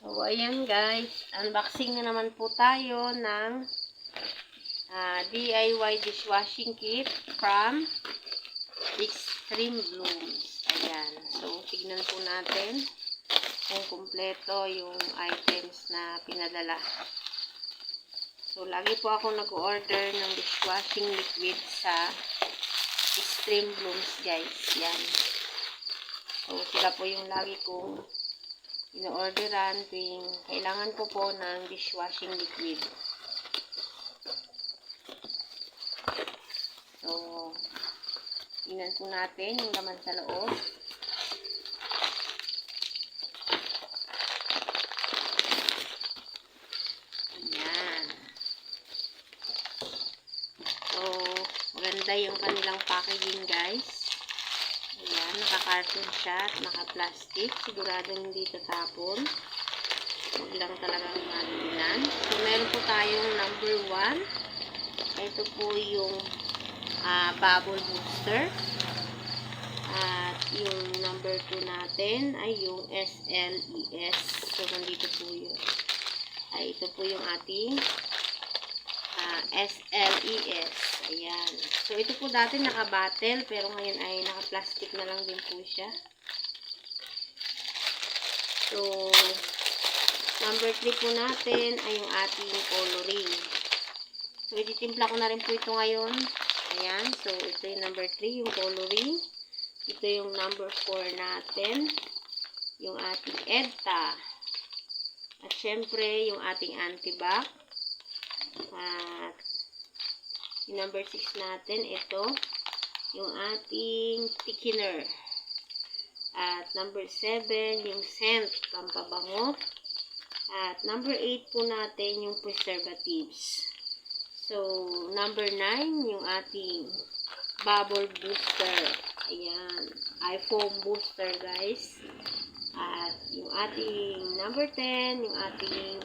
So, ayan guys. Unboxing na naman po tayo ng DIY dishwashing kit from Extreme Blooms. Ayan. So, tignan po natin kung kumpleto yung items na pinadala. So, lagi po ako nag-order ng dishwashing liquid sa Extreme Blooms guys. Yan. So, sila po yung lagi kong ino-orderan tuwing kailangan ko po ng dishwashing liquid. So, tingnan po natin yung laman sa loob. Ayan. So, maganda yung kanilang packaging guys. Ayan, naka-carton siya at naka-plastic. Siguradong hindi tatapon. Huwag lang talagang malinan. So, meron po tayong number 1. Ito po yung bubble booster. At yung number 2 natin ay yung SLES. So, nandito po yun. Ito po yung ating SLES. Ayan. So, ito po dati naka-bottle, pero ngayon ay naka-plastic na lang din po siya. So, number 3 po natin ay yung ating coloring. So, ititimpla ko na rin po ito ngayon. Ayan. So, ito yung number 3, yung coloring. Ito yung number 4 natin. Yung ating EDTA. At syempre, yung ating antibac. At yung number 6 natin, ito, yung ating thickener. At number 7, yung scent, pampabango. At number 8 po natin, yung preservatives. So, number 9, yung ating bubble booster. Ayan, iPhone booster guys. At yung ating number 10, yung ating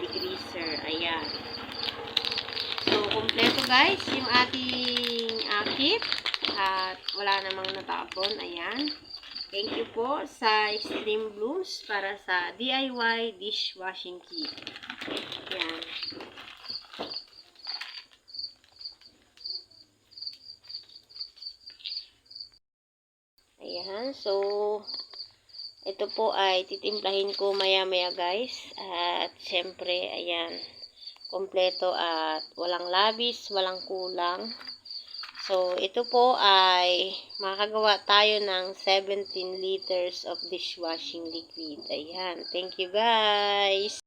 degreaser. Ayan. So, kompleto guys, yung ating kit. At wala namang natapon. Ayan. Thank you po sa Extreme Blooms para sa DIY dishwashing kit. Ayan. Ayan. So, ito po ay titimplahin ko maya-maya guys. At syempre, ayan. Kompleto at walang labis, walang kulang. So, ito po ay makakagawa tayo ng 17 liters of dishwashing liquid. Ayan. Thank you guys!